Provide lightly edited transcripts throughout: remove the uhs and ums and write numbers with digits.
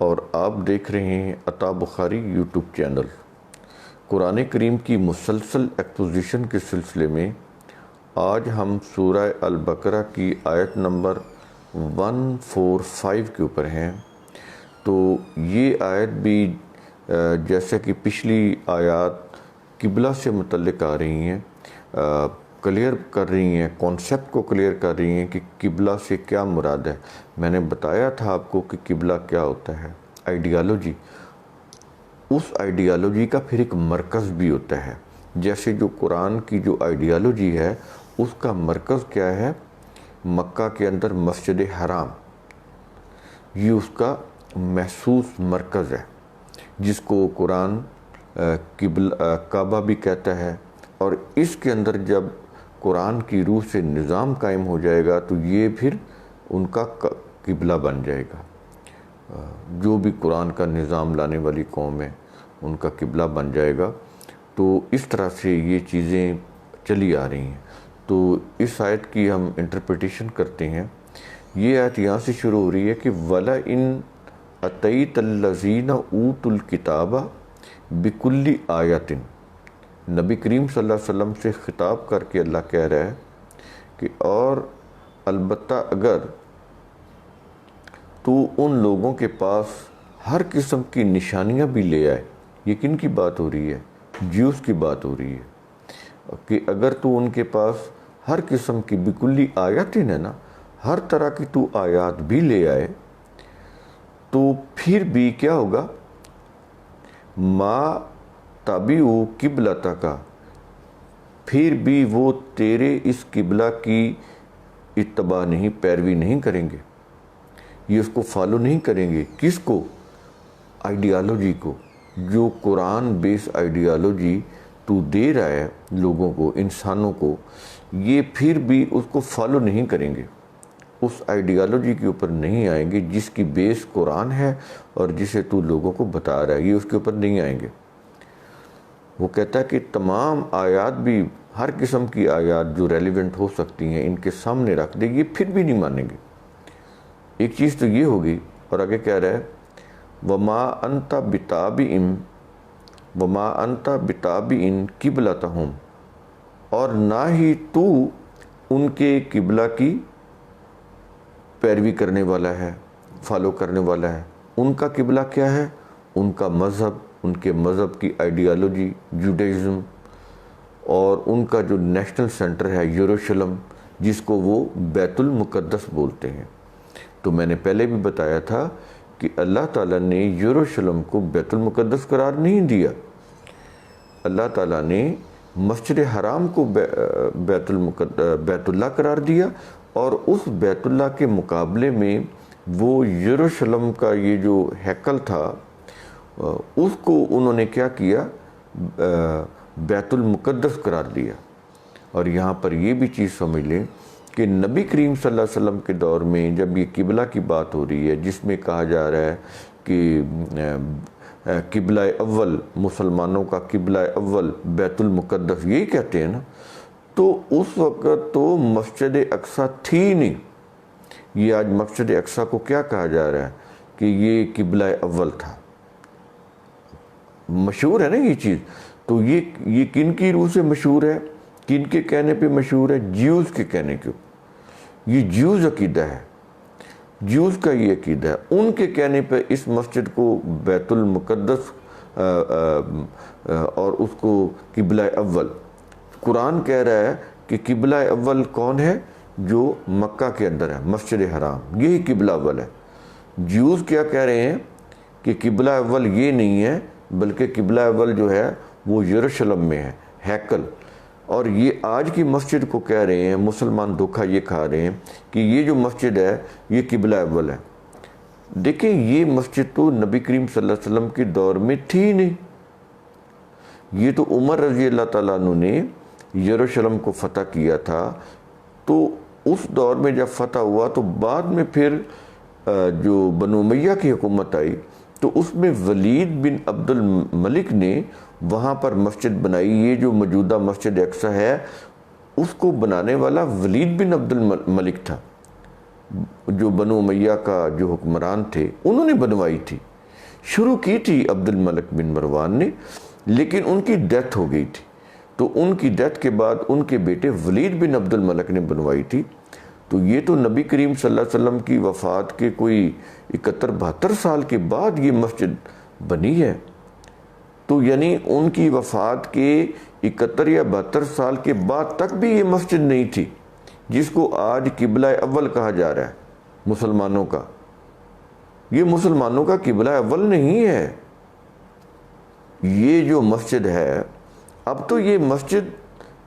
اور آپ دیکھ رہے ہیں عطا بخاری یوٹیوب چینل۔ قرآن کریم کی مسلسل ایکسپوزیشن کے سلسلے میں آج ہم سورہ البقرہ کی آیت نمبر 145 کے اوپر ہیں۔ تو یہ آیت بھی جیسا کہ پچھلی آیات قبلہ سے متعلق آ رہی ہیں، کلیئر کر رہی ہیں، کانسیپٹ کو کلیئر کر رہی ہیں کہ قبلہ سے کیا مراد ہے۔ میں نے بتایا تھا آپ کو کہ قبلہ کیا ہوتا ہے، آئیڈیالوجی۔ اس آئیڈیالوجی کا پھر ایک مرکز بھی ہوتا ہے، جیسے جو قرآن کی جو آئیڈیالوجی ہے اس کا مرکز کیا ہے؟ مکہ کے اندر مسجد حرام، یہ اس کا محسوس مرکز ہے، جس کو قرآن کعبہ بھی کہتا ہے۔ اور اس کے اندر جب قرآن کی روح سے نظام قائم ہو جائے گا تو یہ پھر ان کا قبلہ بن جائے گا۔ جو بھی قرآن کا نظام لانے والی قوم ہے ان کا قبلہ بن جائے گا۔ تو اس طرح سے یہ چیزیں چلی آ رہی ہیں۔ تو اس آیت کی ہم انٹرپریٹیشن کرتے ہیں۔ یہ آیت یہاں سے شروع ہو رہی ہے کہ وَلَئِنْ أَتَيْتَ الَّذِينَ أُوتُوا الْكِتَابَ بِكُلِّ آیَةٍ، نبی کریم صلی اللہ علیہ وسلم سے خطاب کر کے اللہ کہہ رہا ہے کہ اور البتہ اگر تو ان لوگوں کے پاس ہر قسم کی نشانیاں بھی لے آئے، یہ کن کی بات ہو رہی ہے؟ جیوز کی بات ہو رہی ہے کہ اگر تو ان کے پاس ہر قسم کی بکلی آیاتیں ہے نا، ہر طرح کی تو آیات بھی لے آئے، تو پھر بھی کیا ہوگا؟ ما تابعوا قبلتک، پھر بھی وہ تیرے اس قبلہ کی اتباع نہیں، پیروی نہیں کریں گے، یہ اس کو فالو نہیں کریں گے۔ کس کو؟ آئیڈیالوجی کو، جو قرآن بیس آئیڈیالوجی تو دے رہا ہے لوگوں کو، انسانوں کو، یہ پھر بھی اس کو فالو نہیں کریں گے، اس آئیڈیالوجی کے اوپر نہیں آئیں گے جس کی بیس قرآن ہے اور جسے تو لوگوں کو بتا رہا ہے، یہ اس کے اوپر نہیں آئیں گے۔ وہ کہتا ہے کہ تمام آیات بھی، ہر قسم کی آیات جو ریلیونٹ ہو سکتی ہیں ان کے سامنے رکھ دے گی، پھر بھی نہیں مانیں گے۔ ایک چیز تو یہ ہوگی، اور آگے کہہ رہا ہے وَمَا أَنْتَ بِتَابِعٍ قِبْلَتَهُمْ، اور نہ ہی تو ان کے قبلہ کی پیروی کرنے والا ہے، فالو کرنے والا ہے۔ ان کا قبلہ کیا ہے؟ ان کا مذہب، ان کے مذہب کی آئیڈیالوجی جوڈائزم، اور ان کا جو نیشنل سینٹر ہے یروشلم، جس کو وہ بیت المقدس بولتے ہیں۔ تو میں نے پہلے بھی بتایا تھا کہ اللہ تعالیٰ نے یروشلم کو بیت المقدس قرار نہیں دیا، اللہ تعالیٰ نے مسجد حرام کو بیت اللہ قرار دیا، اور اس بیت اللہ کے مقابلے میں وہ یروشلم کا یہ جو ہیکل تھا اس کو انہوں نے کیا کیا؟ بیت المقدس قرار دیا۔ اور یہاں پر یہ بھی چیز سمجھ لیں کہ نبی کریم صلی اللہ علیہ وسلم کے دور میں جب یہ قبلہ کی بات ہو رہی ہے، جس میں کہا جا رہا ہے کہ قبلہ اول، مسلمانوں کا قبلہ اول بیت المقدس، یہی کہتے ہیں نا، تو اس وقت تو مسجد اقصی تھی نہیں۔ یہ آج مسجد اقصی کو کیا کہا جا رہا ہے کہ یہ قبلہ اول تھا، مشہور ہے نا یہ چیز۔ تو یہ کن کی روح سے مشہور ہے، کن کے کہنے پہ مشہور ہے؟ جیوز کے کہنے کے۔ یہ جیوز عقیدہ ہے، جیوز کا یہ عقیدہ ہے، ان کے کہنے پہ اس مسجد کو بیت المقدس اور اس کو قبلہ اول۔ قرآن کہہ رہا ہے کہ قبلہ اول کون ہے؟ جو مکہ کے اندر ہے، مسجد حرام، یہی قبلہ اول ہے۔ جیوز کیا کہہ رہے ہیں کہ قبلہ اول یہ نہیں ہے، بلکہ قبلہ اول جو ہے وہ یروشلم میں ہے، ہیکل۔ اور یہ آج کی مسجد کو کہہ رہے ہیں، مسلمان دھوکہ یہ کھا رہے ہیں کہ یہ جو مسجد ہے یہ قبلہ اول ہے۔ دیکھیں یہ مسجد تو نبی کریم صلی اللہ علیہ وسلم کے دور میں تھی نہیں، یہ تو عمر رضی اللہ تعالیٰ عنہ نے یروشلم کو فتح کیا تھا۔ تو اس دور میں جب فتح ہوا تو بعد میں پھر جو بنو امیہ کی حکومت آئی تو اس میں ولید بن عبد الملک نے وہاں پر مسجد بنائی۔ یہ جو موجودہ مسجد اقصی ہے اس کو بنانے والا ولید بن عبد الملک تھا، جو بنو امیہ کا جو حکمران تھے، انہوں نے بنوائی تھی۔ شروع کی تھی عبد الملک بن مروان نے، لیکن ان کی ڈیتھ ہو گئی تھی، تو ان کی ڈیتھ کے بعد ان کے بیٹے ولید بن عبد الملک نے بنوائی تھی۔ تو یہ تو نبی کریم صلی اللہ علیہ وسلم کی وفات کے کوئی 71-72 سال کے بعد یہ مسجد بنی ہے۔ تو یعنی ان کی وفات کے 71 یا 72 سال کے بعد تک بھی یہ مسجد نہیں تھی، جس کو آج قبلہ اول کہا جا رہا ہے مسلمانوں کا۔ یہ مسلمانوں کا قبلہ اول نہیں ہے۔ یہ جو مسجد ہے، اب تو یہ مسجد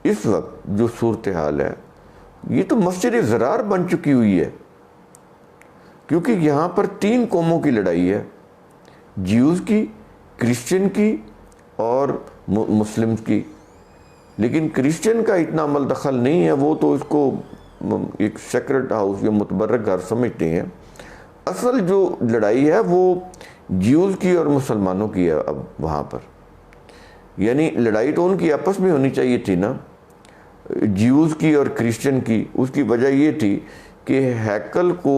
اس وقت جو صورتحال ہے، یہ تو مسجد ضرار بن چکی ہوئی ہے، کیونکہ یہاں پر 3 قوموں کی لڑائی ہے، جیوز کی، کرسچن کی اور مسلم کی۔ لیکن کرسچن کا اتنا عمل دخل نہیں ہے، وہ تو اس کو ایک سیکرٹ ہاؤس یا متبرک گھر سمجھتے ہیں۔ اصل جو لڑائی ہے وہ جیوز کی اور مسلمانوں کی ہے اب وہاں پر۔ یعنی لڑائی تو ان کی آپس میں ہونی چاہیے تھی نا، جیوز کی اور کرسچن کی۔ اس کی وجہ یہ تھی کہ ہیکل کو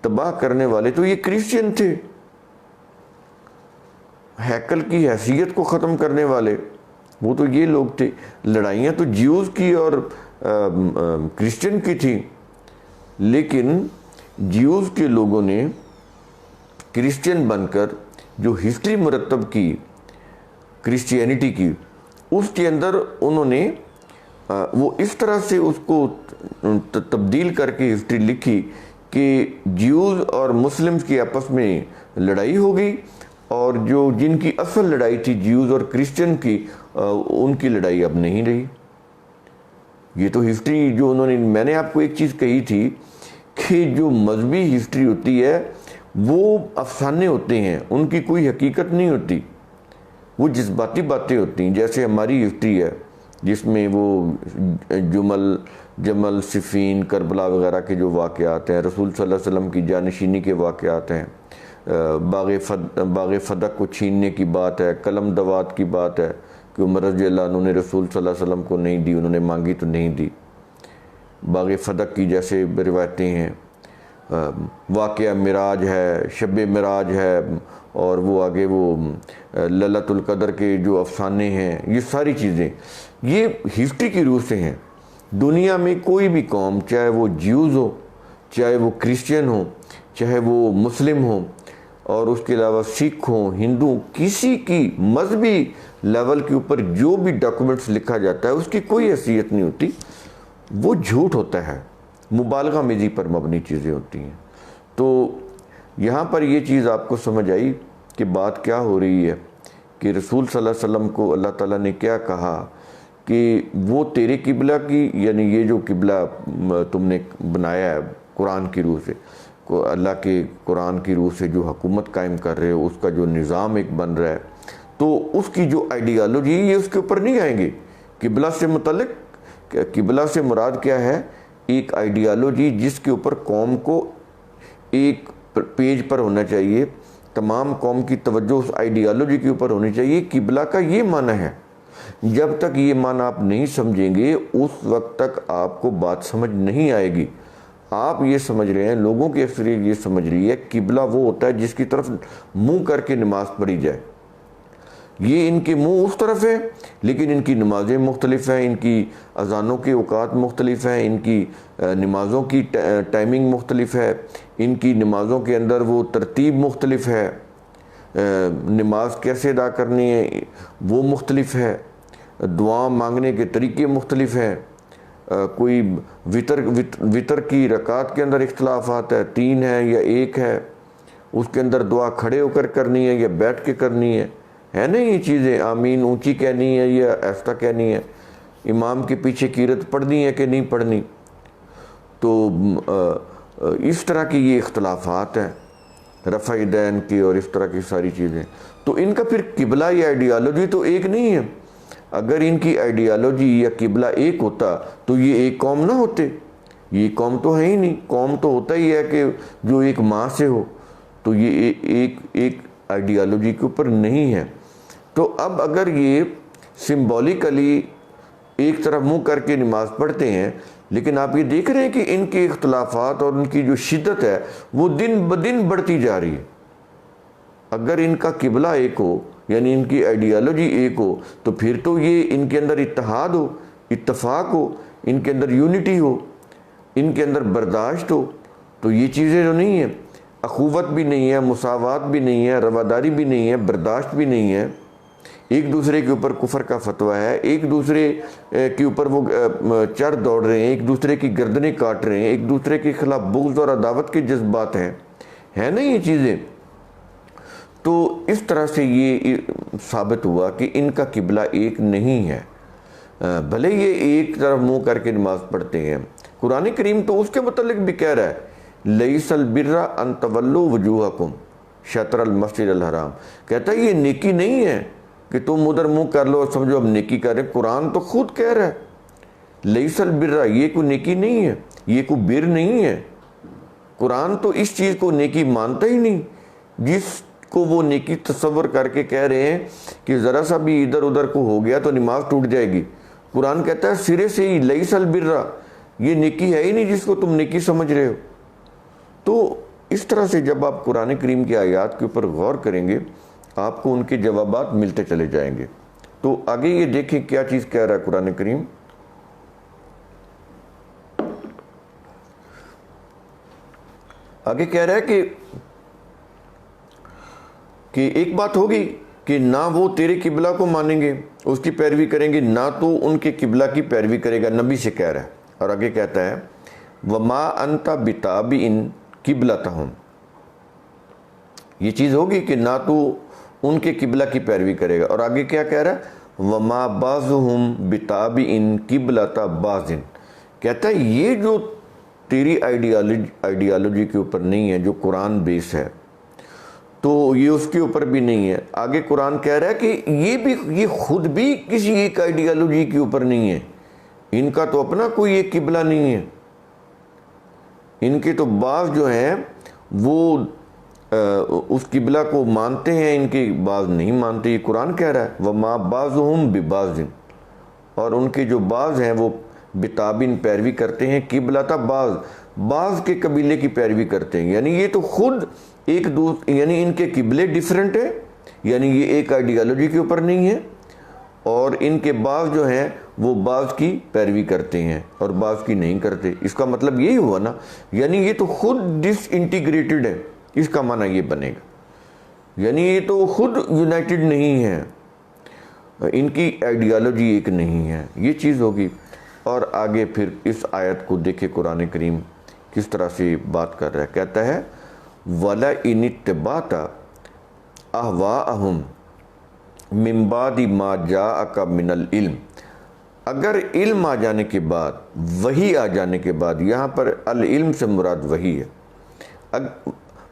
تباہ کرنے والے تو یہ کرسچن تھے، ہیکل کی حیثیت کو ختم کرنے والے وہ تو یہ لوگ تھے۔ لڑائیاں تو جیوز کی اور کرسچن کی تھیں، لیکن جیوز کے لوگوں نے کرسچن بن کر جو ہسٹری مرتب کی کرسچینٹی کی، اس کے اندر انہوں نے وہ اس طرح سے اس کو تبدیل کر کے ہسٹری لکھی کہ جیوز اور مسلمز کی آپس میں لڑائی ہو گئی، اور جن کی اصل لڑائی تھی جیوز اور کرسچن کی، ان کی لڑائی اب نہیں رہی۔ یہ تو ہسٹری جو انہوں نے، میں نے آپ کو ایک چیز کہی تھی کہ جو مذہبی ہسٹری ہوتی ہے وہ افسانے ہوتے ہیں، ان کی کوئی حقیقت نہیں ہوتی، وہ جذباتی باتیں ہوتی ہیں۔ جیسے ہماری ہسٹری ہے جس میں وہ جمل، صفین، کربلا وغیرہ کے جو واقعات ہیں، رسول صلی اللہ علیہ وسلم کی جانشینی کے واقعات ہیں، باغ فدق کو چھیننے کی بات ہے، قلم دوات کی بات ہے کہ عمر رضی اللہ عنہ نے رسول صلی اللہ علیہ وسلم کو نہیں دی، انہوں نے مانگی تو نہیں دی۔ باغ فدق کی جیسے روایتیں ہیں، واقعہ معراج ہے، شب معراج ہے، اور وہ آگے وہ لیلۃ القدر کے جو افسانے ہیں، یہ ساری چیزیں یہ ہسٹری کی روح سے ہیں۔ دنیا میں کوئی بھی قوم، چاہے وہ جیوز ہو، چاہے وہ کرسچن ہو، چاہے وہ مسلم ہو، اور اس کے علاوہ سکھ ہوں، ہندو، کسی کی مذہبی لیول کے اوپر جو بھی ڈاکومنٹس لکھا جاتا ہے اس کی کوئی حیثیت نہیں ہوتی، وہ جھوٹ ہوتا ہے، مبالغہ میزی پر مبنی چیزیں ہوتی ہیں۔ تو یہاں پر یہ چیز آپ کو سمجھ آئی کہ بات کیا ہو رہی ہے، کہ رسول صلی اللہ علیہ وسلم کو اللہ تعالیٰ نے کیا کہا کہ وہ تیرے قبلہ کی، یعنی یہ جو قبلہ تم نے بنایا ہے قرآن کی روح سے، اللہ کے قرآن کی روح سے جو حکومت قائم کر رہے ہو، اس کا جو نظام ایک بن رہا ہے، تو اس کی جو آئیڈیالوجی یہ اس کے اوپر نہیں آئیں گے۔ قبلہ سے متعلق، قبلہ سے مراد کیا ہے؟ ایک آئیڈیالوجی جس کے اوپر قوم کو ایک پیج پر ہونا چاہیے، تمام قوم کی توجہ اس آئیڈیالوجی کے اوپر ہونی چاہیے۔ قبلہ کا یہ معنی ہے، جب تک یہ معنی آپ نہیں سمجھیں گے اس وقت تک آپ کو بات سمجھ نہیں آئے گی۔ آپ یہ سمجھ رہے ہیں، لوگوں کی اکثریت یہ سمجھ رہی ہے قبلہ وہ ہوتا ہے جس کی طرف منہ کر کے نماز پڑھی جائے۔ یہ ان کے منہ اس طرف ہے، لیکن ان کی نمازیں مختلف ہیں، ان کی اذانوں کے اوقات مختلف ہیں، ان کی نمازوں کی ٹائمنگ مختلف ہے، ان کی نمازوں کے اندر وہ ترتیب مختلف ہے، نماز کیسے ادا کرنی ہے وہ مختلف ہے، دعا مانگنے کے طریقے مختلف ہیں، کوئی وطر کی رکعت کے اندر اختلافات ہے، 3 ہے یا 1 ہے، اس کے اندر دعا کھڑے ہو کر کرنی ہے یا بیٹھ کے کرنی ہے نا؟ یہ چیزیں آمین اونچی کہنی ہے یا ایسا کہنی ہے، امام کے پیچھے قرات پڑھنی ہے کہ نہیں پڑھنی، تو اس طرح کی یہ اختلافات ہیں، رفع دین کی اور اس طرح کی ساری چیزیں۔ تو ان کا پھر قبلہ یا آئیڈیالوجی تو ایک نہیں ہے۔ اگر ان کی آئیڈیالوجی یا قبلہ ایک ہوتا تو یہ ایک قوم نہ ہوتے، یہ قوم تو ہے ہی نہیں۔ قوم تو ہوتا ہی ہے کہ جو ایک ماں سے ہو، تو یہ ایک آئیڈیالوجی کے اوپر نہیں ہے۔ تو اب اگر یہ سمبولیکلی ایک طرف منہ کر کے نماز پڑھتے ہیں، لیکن آپ یہ دیکھ رہے ہیں کہ ان کے اختلافات اور ان کی جو شدت ہے وہ دن بدن بڑھتی جا رہی ہے۔ اگر ان کا قبلہ ایک ہو یعنی ان کی آئیڈیالوجی ایک ہو تو پھر تو یہ ان کے اندر اتحاد ہو، اتفاق ہو، ان کے اندر یونٹی ہو، ان کے اندر برداشت ہو. تو یہ چیزیں جو نہیں ہیں، اخوت بھی نہیں ہے، مساوات بھی نہیں ہے، رواداری بھی نہیں ہے، برداشت بھی نہیں ہے، ایک دوسرے کے اوپر کفر کا فتویٰ ہے، ایک دوسرے کے اوپر وہ چر دوڑ رہے ہیں، ایک دوسرے کی گردنیں کاٹ رہے ہیں، ایک دوسرے کے خلاف بغض اور عداوت کے جذبات ہیں نا یہ چیزیں. تو اس طرح سے یہ ثابت ہوا کہ ان کا قبلہ ایک نہیں ہے، بھلے یہ ایک طرف منہ کر کے نماز پڑھتے ہیں. قرآن کریم تو اس کے متعلق بھی کہہ رہا ہے لیس البر ان تولوا وجوہکم شطر المسجد الحرام. کہتا ہے یہ نیکی نہیں ہے کہ تم ادھر منہ کر لو اور سمجھو اب نیکی کر رہے. قرآن تو خود کہہ رہا ہے لیس البر، یہ کوئی نیکی نہیں ہے، یہ کوئی بر نہیں ہے. قرآن تو اس چیز کو نیکی مانتا ہی نہیں جس کو وہ نیکی تصور کر کے کہہ رہے ہیں کہ ذرا سا بھی ادھر ادھر کو ہو گیا تو نماز ٹوٹ جائے گی. قرآن کہتا ہے سرے سے ہی لیس البر، یہ نیکی ہے ہی نہیں جس کو تم نیکی سمجھ رہے ہو. تو اس طرح سے جب آپ قرآن کریم کی آیات کے اوپر غور کریں گے آپ کو ان کے جوابات ملتے چلے جائیں گے. تو آگے یہ دیکھیں کیا چیز کہہ رہا ہے قرآن کریم. آگے کہہ رہا ہے کہ ایک بات ہوگی کہ نہ وہ تیرے قبلہ کو مانیں گے، اس کی پیروی کریں گے، نہ تو ان کے قبلہ کی پیروی کرے گا. نبی سے کہہ رہا ہے. اور آگے کہتا ہے وَمَا أَنْتَ بِتَابِعٍ قِبْلَتَهُمْ. یہ چیز ہوگی کہ نہ تو ان کے قبلہ کی پیروی کرے گا. اور آگے کیا کہہ رہا ہے وَمَا بَعْضُهُمْ بِتَابِعٍ قِبْلَةَ بَعْضٍ. کہتا ہے یہ جو تیری آئیڈیالوجی کے اوپر نہیں ہے، جو قرآن بیس ہے، تو یہ اس کے اوپر بھی نہیں ہے. آگے قرآن کہہ رہا ہے کہ یہ خود بھی کسی ایک آئیڈیالوجی کے اوپر نہیں ہے. ان کا تو اپنا کوئی ایک قبلہ نہیں ہے. ان کے تو بعض جو ہیں وہ اس قبلہ کو مانتے ہیں، ان کے بعض نہیں مانتے. یہ قرآن کہہ رہا ہے وَمَا بَعْضُهُمْ بِبَعْضٍ. اور ان کے جو بعض ہیں وہ بتابن پیروی کرتے ہیں قبلۃ بعض کے قبیلے کی پیروی کرتے ہیں. یعنی یہ تو خود یعنی ان کے قبلے ڈیفرنٹ ہیں، یعنی یہ ایک آئیڈیالوجی کے اوپر نہیں ہے. اور ان کے بعض جو ہیں وہ بعض کی پیروی کرتے ہیں اور بعض کی نہیں کرتے. اس کا مطلب یہی ہوا نا، یعنی یہ تو خود ڈس انٹیگریٹڈ ہے. اس کا معنی یہ بنے گا یعنی یہ تو خود یونائٹڈ نہیں ہے، ان کی آئیڈیالوجی ایک نہیں ہے. یہ چیز ہوگی. اور آگے پھر اس آیت کو دیکھے قرآن کریم کس طرح سے بات کر رہا ہے. کہتا ہے وَلَئِنِ اتَّبَعْتَ أَهْوَاءَهُمْ مِنْ بَعْدِ مَا جَاءَكَ مِنَ الْعِلْمِ. اگر علم آ جانے کے بعد، وحی آ جانے کے بعد، یہاں پر العلم سے مراد وحی ہے،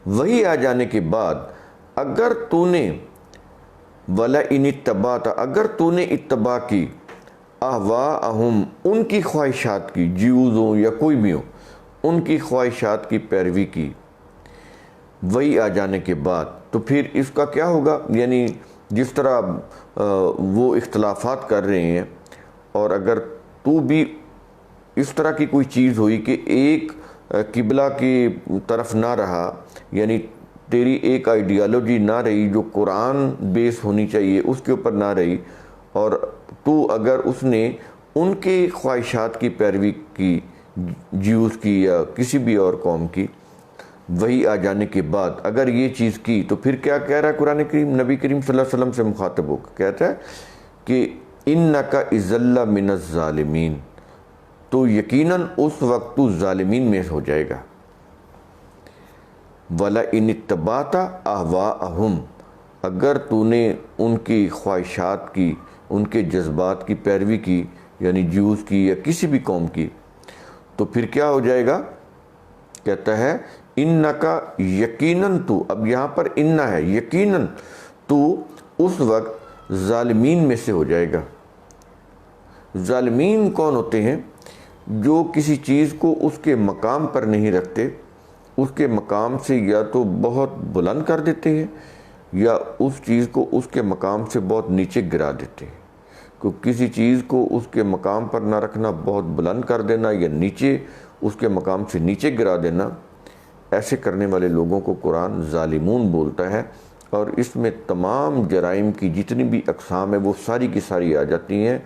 وحی آ جانے کے بعد اگر تو نے وَلَئِنِ اتَّبَعْتَ، اگر تو نے اتباع کی اہواءہم، ان کی خواہشات کی، جیوز ہوں یا کوئی بھی ہو، ان کی خواہشات کی پیروی کی وہی آ جانے کے بعد، تو پھر اس کا کیا ہوگا. یعنی جس طرح وہ اختلافات کر رہے ہیں، اور اگر تو بھی اس طرح کی کوئی چیز ہوئی کہ ایک قبلہ کی طرف نہ رہا، یعنی تیری ایک آئیڈیالوجی نہ رہی جو قرآن بیس ہونی چاہیے اس کے اوپر نہ رہی، اور تو اگر اس نے ان کے خواہشات کی پیروی کی، جیوز کی یا کسی بھی اور قوم کی، وہی آ جانے کے بعد اگر یہ چیز کی، تو پھر کیا کہہ رہا ہے قرآن کریم نبی کریم صلی اللہ علیہ وسلم سے مخاطب ہو کے کہتا ہے کہ اِنَّكَ اِذًا مِّنَ الظَّالِمِينَ. تو یقیناً اس وقت تو ظالمین میں ہو جائے گا. وَلَئِنِ اتَّبَعْتَ أَهْوَاءَهُمْ، اگر تو نے ان کی خواہشات کی، ان کے جذبات کی پیروی کی، یعنی جیوز کی یا کسی بھی قوم کی، تو پھر کیا ہو جائے گا. کہتا ہے اِنَّكَ یقیناً تو، اب یہاں پر اِنَّ ہے، یقیناً تو اس وقت ظالمین میں سے ہو جائے گا. ظالمین کون ہوتے ہیں؟ جو کسی چیز کو اس کے مقام پر نہیں رکھتے، اس کے مقام سے یا تو بہت بلند کر دیتے ہیں یا اس چیز کو اس کے مقام سے بہت نیچے گرا دیتے ہیں. کسی چیز کو اس کے مقام پر نہ رکھنا، بہت بلند کر دینا یا نیچے اس کے مقام سے نیچے گرا دینا، ایسے کرنے والے لوگوں کو قرآن ظالمون بولتا ہے. اور اس میں تمام جرائم کی جتنی بھی اقسام ہیں وہ ساری کی ساری آ جاتی ہیں۔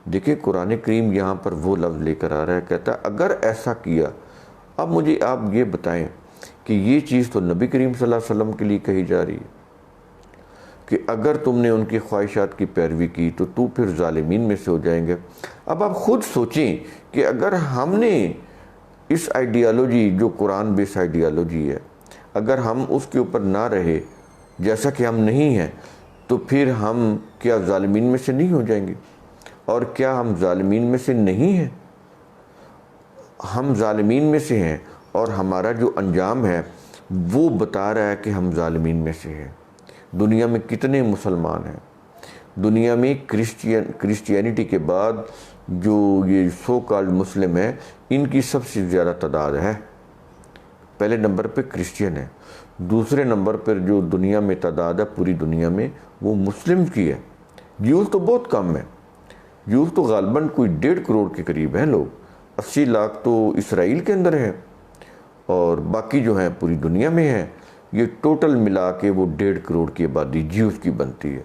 دیکھیں قرآن کریم یہاں پر وہ لفظ لے کر آ رہا ہے، کہتا ہے اگر ایسا کیا، اب مجھے آپ یہ بتائیں کہ یہ چیز تو نبی کریم صلی اللہ علیہ وسلم کے لیے کہی جا رہی ہے کہ اگر تم نے ان کی خواہشات کی پیروی کی تو پھر ظالمین میں سے ہو جائیں گے۔ اب آپ خود سوچیں کہ اگر ہم نے اس آئیڈیالوجی جو قرآن بیس آئیڈیالوجی ہے، اگر ہم اس کے اوپر نہ رہے جیسا کہ ہم نہیں ہیں، تو پھر ہم کیا ظالمین میں سے نہیں ہو جائیں گے؟ اور کیا ہم ظالمین میں سے نہیں ہیں؟ ہم ظالمین میں سے ہیں، اور ہمارا جو انجام ہے وہ بتا رہا ہے کہ ہم ظالمین میں سے ہیں۔ دنیا میں کتنے مسلمان ہیں؟ دنیا میں کرسچینٹی کے بعد جو یہ سو کالڈ مسلم ہیں، ان کی سب سے زیادہ تعداد ہے۔ پہلے نمبر پہ کرسچین ہے، دوسرے نمبر پر جو دنیا میں تعداد ہے پوری دنیا میں وہ مسلم کی ہے۔ یوز تو بہت کم ہے، یوز تو غالباً کوئی 1.5 کروڑ کے قریب ہیں لوگ، 80 لاکھ تو اسرائیل کے اندر ہیں اور باقی جو ہیں پوری دنیا میں ہیں۔ یہ ٹوٹل ملا کے وہ 1.5 کروڑ کی آبادی جیوز کی بنتی ہے،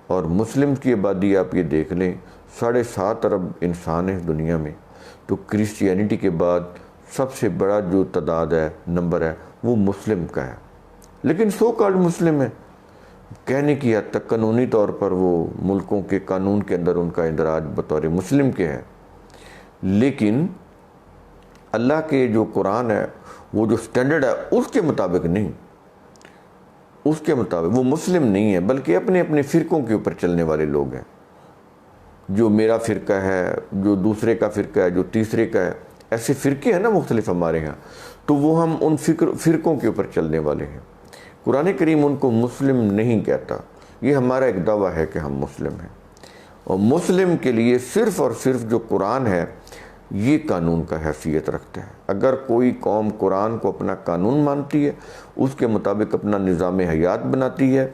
اور مسلم کی آبادی آپ یہ دیکھ لیں 7.5 ارب انسان ہیں دنیا میں۔ تو کرسچینٹی کے بعد سب سے بڑا جو تعداد ہے، نمبر ہے، وہ مسلم کا ہے، لیکن سو کالڈ مسلم ہے۔ کہنے کی حد تک قانونی طور پر وہ ملکوں کے قانون کے اندر ان کا اندراج بطور مسلم کے ہے، لیکن اللہ کے جو قرآن ہے وہ جو سٹینڈرڈ ہے اس کے مطابق نہیں، اس کے مطابق وہ مسلم نہیں ہے، بلکہ اپنے اپنے فرقوں کے اوپر چلنے والے لوگ ہیں۔ جو میرا فرقہ ہے، جو دوسرے کا فرقہ ہے، جو تیسرے کا ہے، ایسے فرقے ہیں نا مختلف ہمارے ہاں، تو وہ ہم ان فرقوں کے اوپر چلنے والے ہیں۔ قرآن کریم ان کو مسلم نہیں کہتا، یہ ہمارا ایک دعویٰ ہے کہ ہم مسلم ہیں، اور مسلم کے لیے صرف اور صرف جو قرآن ہے یہ قانون کا حیثیت رکھتا ہے۔ اگر کوئی قوم قرآن کو اپنا قانون مانتی ہے، اس کے مطابق اپنا نظام حیات بناتی ہے،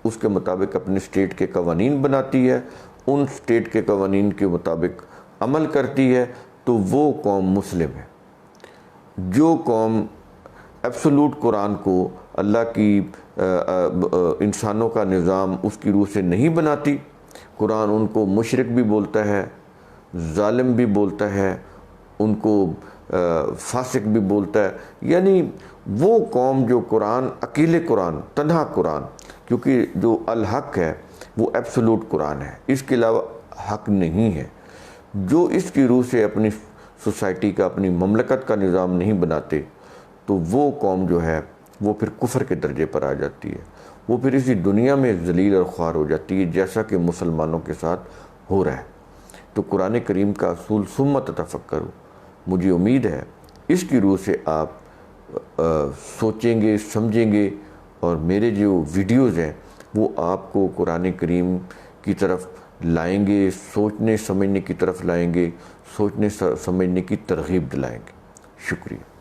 اس کے مطابق اپنے اسٹیٹ کے قوانین بناتی ہے، ان اسٹیٹ کے قوانین کے مطابق عمل کرتی ہے، تو وہ قوم مسلم ہے۔ جو قوم ایبسولوٹ قرآن کو، اللہ کی انسانوں کا نظام اس کی روح سے نہیں بناتی، قرآن ان کو مشرک بھی بولتا ہے، ظالم بھی بولتا ہے، ان کو فاسق بھی بولتا ہے، یعنی وہ قوم جو قرآن، اکیلے قرآن، تنہا قرآن، کیونکہ جو الحق ہے وہ ایبسولوٹ قرآن ہے، اس کے علاوہ حق نہیں ہے، جو اس کی روح سے اپنی سوسائٹی کا، اپنی مملکت کا نظام نہیں بناتے، تو وہ قوم جو ہے وہ پھر کفر کے درجے پر آ جاتی ہے، وہ پھر اسی دنیا میں ذلیل اور خوار ہو جاتی ہے، جیسا کہ مسلمانوں کے ساتھ ہو رہا ہے۔ تو قرآن کریم کا اصول ثم تتفکروا، مجھے امید ہے اس کی روح سے آپ سوچیں گے، سمجھیں گے، اور میرے جو ویڈیوز ہیں وہ آپ کو قرآن کریم کی طرف لائیں گے، سوچنے سمجھنے کی طرف لائیں گے، سوچنے سمجھنے کی ترغیب دلائیں گے۔ شکریہ۔